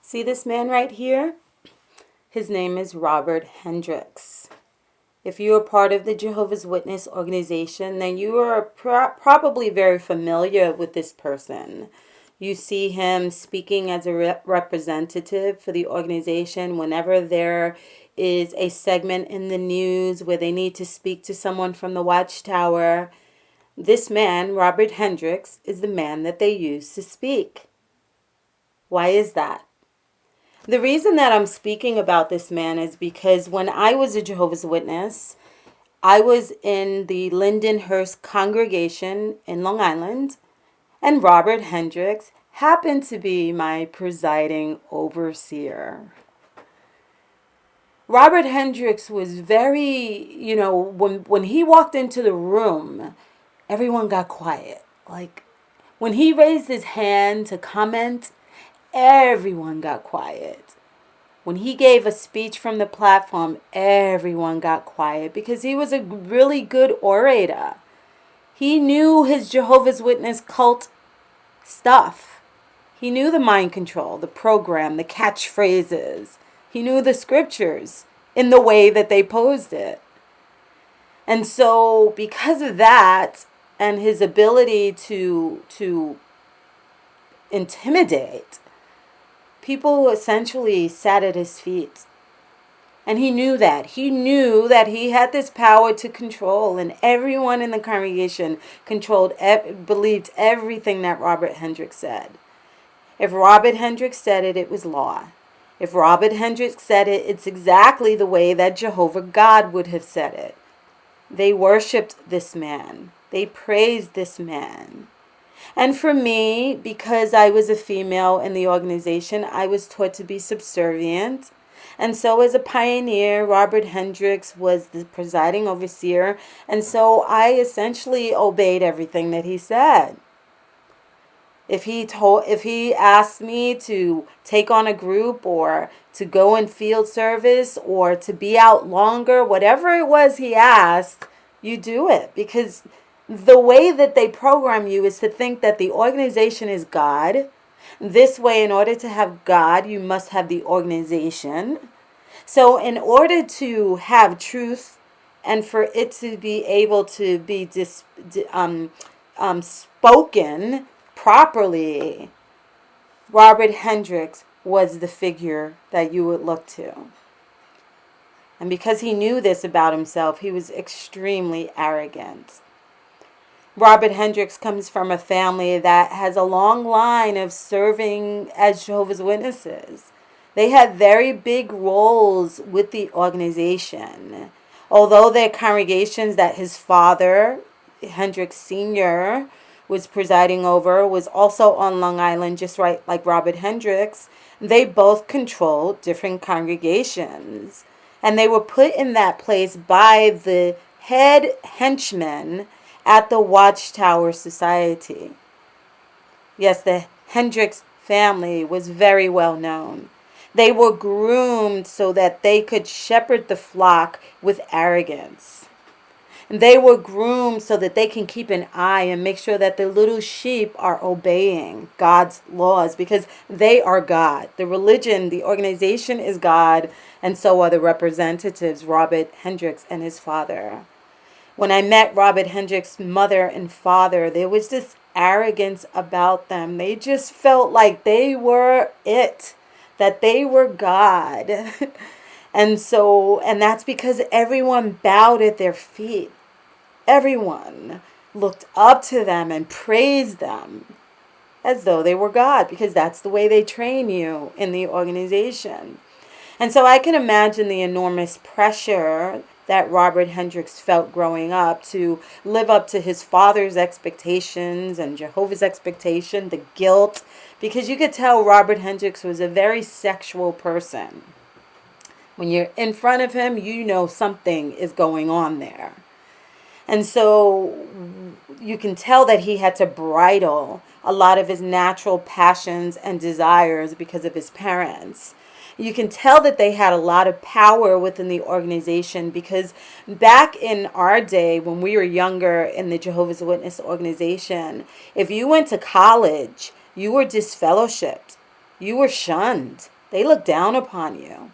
See this man right here? His name is Robert Hendriks. If you are part of the Jehovah's Witness organization, then you are probably very familiar with this person. You see him speaking as a representative for the organization whenever there is a segment in the news where they need to speak to someone from the watchtower. This man, Robert Hendriks, is the man that they use to speak. Why is that? The reason that I'm speaking about this man is because when I was a Jehovah's Witness, I was in the Lindenhurst congregation in Long Island, and Robert Hendriks happened to be my presiding overseer. Robert Hendriks was very, when he walked into the room, everyone got quiet. Like, when he raised his hand to comment, everyone got quiet. When he gave a speech from the platform, everyone got quiet because he was a really good orator. He knew his Jehovah's Witness cult stuff. He knew the mind control, the program, the catchphrases. He knew the scriptures in the way that they posed it. And so because of that and his ability to intimidate, people essentially sat at his feet. And he knew that. He knew that he had this power to control, and everyone in the congregation believed everything that Robert Hendriks said. If Robert Hendriks said it, it was law. If Robert Hendriks said it, it's exactly the way that Jehovah God would have said it. They worshipped this man. They praised this man. And for me, because I was a female in the organization, I was taught to be subservient. And so as a pioneer, Robert Hendriks was the presiding overseer. And so I essentially obeyed everything that he said. If he asked me to take on a group or to go in field service or to be out longer, whatever it was he asked, you do it. Because the way that they program you is to think that the organization is God. This way, in order to have God, you must have the organization. So in order to have truth and for it to be able to be spoken properly, Robert Hendriks was the figure that you would look to. And because he knew this about himself, he was extremely arrogant. Robert Hendriks comes from a family that has a long line of serving as Jehovah's Witnesses. They had very big roles with the organization. Although their congregations that his father, Hendriks Sr., was presiding over, was also on Long Island, just right like Robert Hendriks, they both controlled different congregations. And they were put in that place by the head henchmen at the Watchtower Society. Yes, the Hendriks family was very well known. They were groomed so that they could shepherd the flock with arrogance. And they were groomed so that they can keep an eye and make sure that the little sheep are obeying God's laws because they are God. The religion, the organization is God, and so are the representatives, Robert Hendriks and his father. When I met Robert Hendriks' mother and father, there was this arrogance about them. They just felt like they were it, that they were God. And that's because everyone bowed at their feet. Everyone looked up to them and praised them as though they were God, because that's the way they train you in the organization. And so I can imagine the enormous pressure that Robert Hendriks felt growing up to live up to his father's expectations and Jehovah's expectation, the guilt, because you could tell Robert Hendriks was a very sexual person. When you're in front of him, you know something is going on there. And so you can tell that he had to bridle a lot of his natural passions and desires because of his parents. You can tell that they had a lot of power within the organization because back in our day, when we were younger in the Jehovah's Witness organization, if you went to college, you were disfellowshipped. You were shunned. They look down upon you.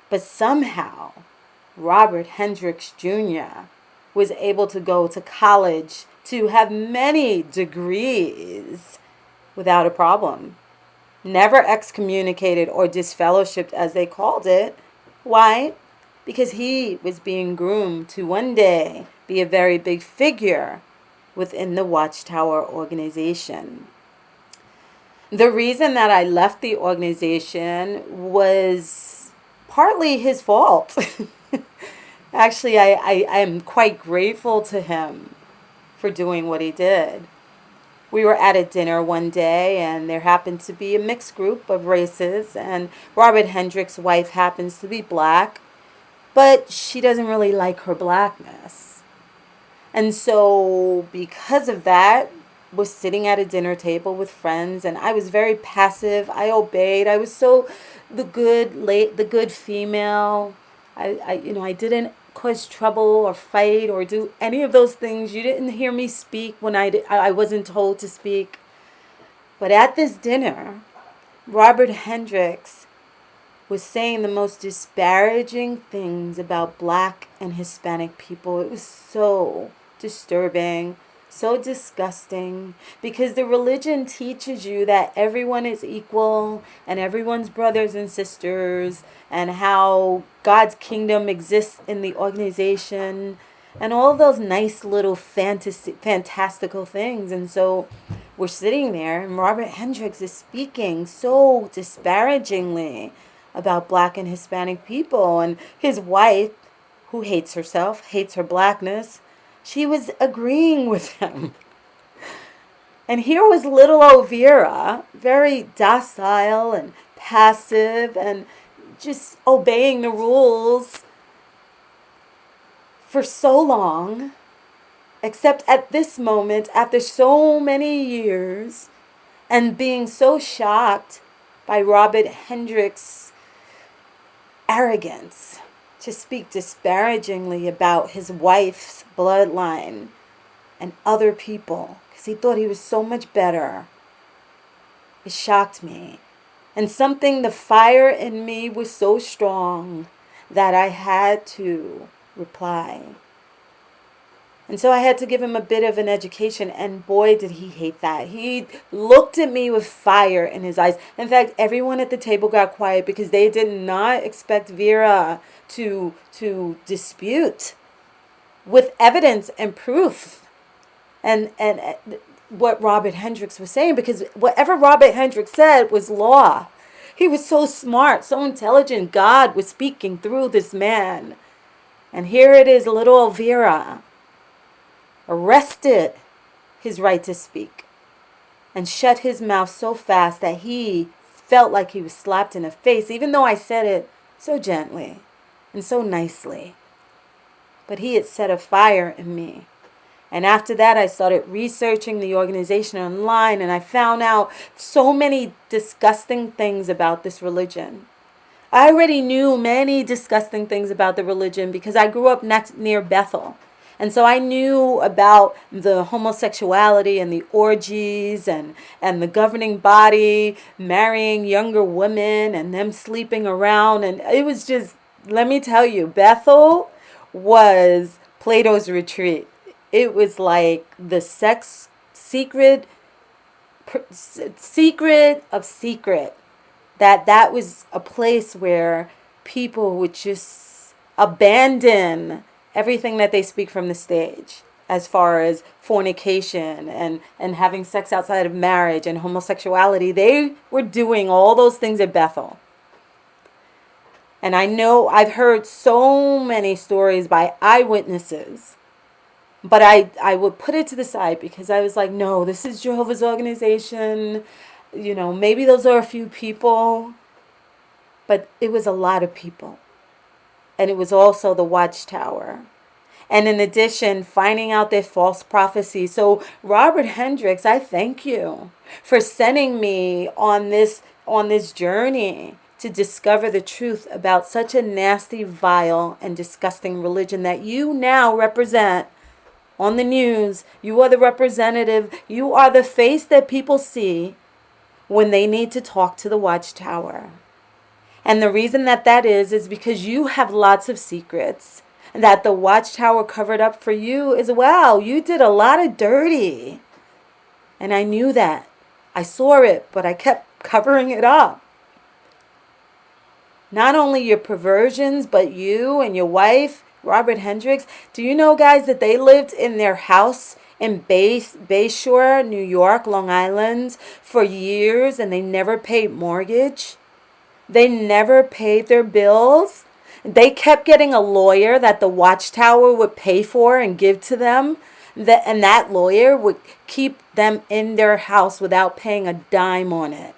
But somehow, Robert Hendriks Jr. was able to go to college to have many degrees without a problem. Never excommunicated or disfellowshipped, as they called it. Why? Because he was being groomed to one day be a very big figure within the Watchtower organization. The reason that I left the organization was partly his fault. Actually, I am quite grateful to him for doing what he did. We were at a dinner one day, and there happened to be a mixed group of races, and Robert Hendriks' wife happens to be black, but she doesn't really like her blackness. And so because of that, was sitting at a dinner table with friends, and I was very passive. I obeyed. I was so the good female. I didn't cause trouble or fight or do any of those things. You didn't hear me speak when I wasn't told to speak. But at this dinner, Robert Hendriks was saying the most disparaging things about black and Hispanic people. It was so disturbing, so disgusting, because the religion teaches you that everyone is equal and everyone's brothers and sisters, and how God's kingdom exists in the organization, and all those nice little fantastical things. And so we're sitting there, and Robert Hendriks is speaking so disparagingly about black and Hispanic people, and his wife, who hates herself, hates her blackness, she was agreeing with him. And here was little Elvira, very docile and passive and just obeying the rules for so long, except at this moment, after so many years, and being so shocked by Robert Hendriks' arrogance to speak disparagingly about his wife's bloodline and other people, because he thought he was so much better. It shocked me. And the fire in me was so strong that I had to reply. And so I had to give him a bit of an education, and boy, did he hate that. He looked at me with fire in his eyes. In fact, everyone at the table got quiet because they did not expect Vera to dispute with evidence and proof and what Robert Hendriks was saying, because whatever Robert Hendriks said was law. He was so smart, so intelligent. God was speaking through this man. And here it is, little Elvira arrested his right to speak and shut his mouth so fast that he felt like he was slapped in the face, even though I said it so gently and so nicely. But he had set a fire in me. And after that, I started researching the organization online, and I found out so many disgusting things about this religion. I already knew many disgusting things about the religion because I grew up near Bethel. And so I knew about the homosexuality and the orgies and the governing body marrying younger women and them sleeping around. And it was just, let me tell you, Bethel was Plato's retreat. It was like the secret of secret. That was a place where people would just abandon everything that they speak from the stage, as far as fornication and having sex outside of marriage and homosexuality. They were doing all those things at Bethel. And I know I've heard so many stories by eyewitnesses, but I would put it to the side because I was like, no, this is Jehovah's organization. You know, maybe those are a few people, but it was a lot of people. And it was also the Watchtower. And in addition, finding out their false prophecies. So Robert Hendriks, I thank you for sending me on this journey to discover the truth about such a nasty, vile, and disgusting religion that you now represent on the news. You are the representative. You are the face that people see when they need to talk to the watchtower. And the reason that is because you have lots of secrets that the watchtower covered up for you as well. You did a lot of dirty. And I knew that. I saw it, but I kept covering it up. Not only your perversions, but you and your wife, Robert Hendriks. Do you know, guys, that they lived in their house in Bayshore, New York, Long Island, for years, and they never paid mortgage? They never paid their bills. They kept getting a lawyer that the watchtower would pay for and give to them. And that lawyer would keep them in their house without paying a dime on it.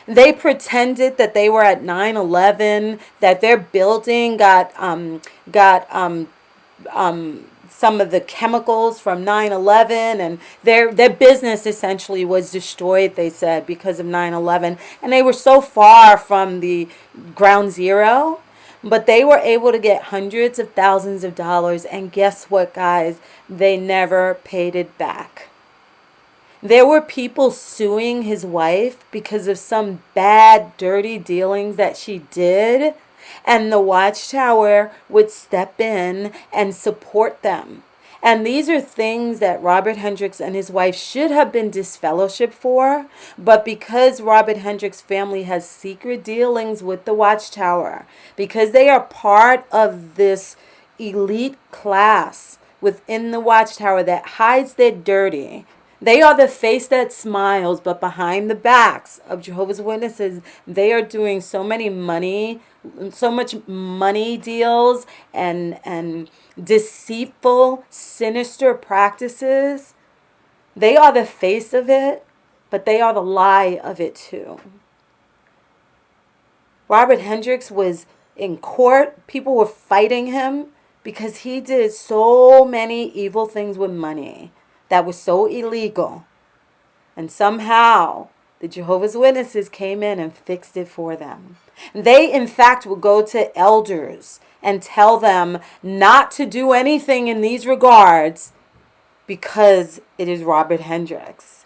They pretended that they were at 9/11, that their building got some of the chemicals from 9/11, and their business essentially was destroyed, they said, because of 9/11. And they were so far from the ground zero, but they were able to get hundreds of thousands of dollars, and guess what, guys? They never paid it back. There were people suing his wife because of some bad, dirty dealings that she did, and the watchtower would step in and support them. And these are things that Robert Hendriks and his wife should have been disfellowshipped for, but because Robert Hendriks' family has secret dealings with the watchtower, because they are part of this elite class within the watchtower that hides their dirty. They are the face that smiles, but behind the backs of Jehovah's Witnesses, they are doing so much money deals and deceitful, sinister practices. They are the face of it, but they are the lie of it too. Robert Hendriks was in court. People were fighting him because he did so many evil things with money that was so illegal. And somehow the Jehovah's Witnesses came in and fixed it for them. They, in fact, would go to elders and tell them not to do anything in these regards because it is Robert Hendriks.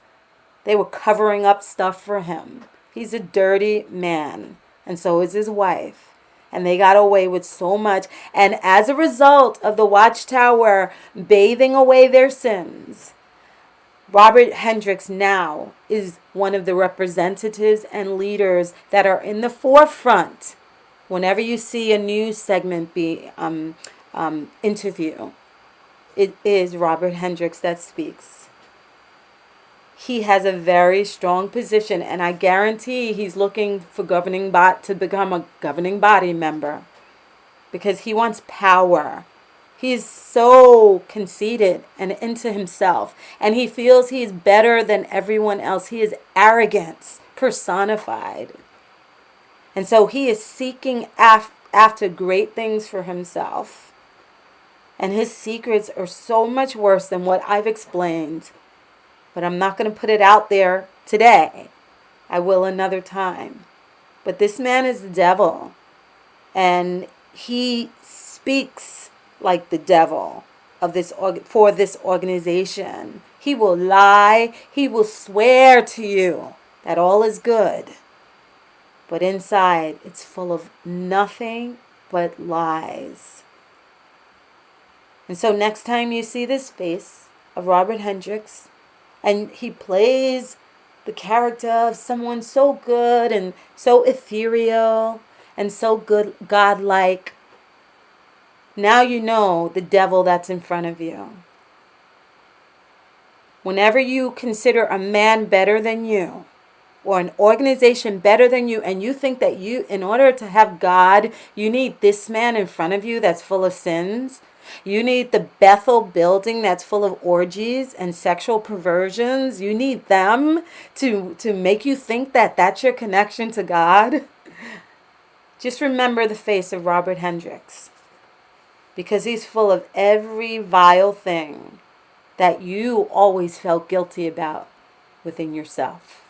They were covering up stuff for him. He's a dirty man, and so is his wife. And they got away with so much. And as a result of the watchtower bathing away their sins, Robert Hendriks now is one of the representatives and leaders that are in the forefront whenever you see a news segment be interview. It is Robert Hendriks that speaks. He has a very strong position, and I guarantee he's looking for to become a governing body member because he wants power. He's so conceited and into himself, and he feels he's better than everyone else. He is arrogance personified. And so he is seeking after great things for himself. And his secrets are so much worse than what I've explained. But I'm not going to put it out there today. I will another time. But this man is the devil. And he speaks like the devil for this organization. He will lie. He will swear to you that all is good. But inside, it's full of nothing but lies. And so next time you see this face of Robert Hendriks, and he plays the character of someone so good and so ethereal and so good, godlike, now you know the devil that's in front of you. Whenever you consider a man better than you, or an organization better than you, and you think that in order to have God, you need this man in front of you that's full of sins, you need the Bethel building that's full of orgies and sexual perversions, you need them to make you think that that's your connection to God, just remember the face of Robert Hendriks. Because he's full of every vile thing that you always felt guilty about within yourself.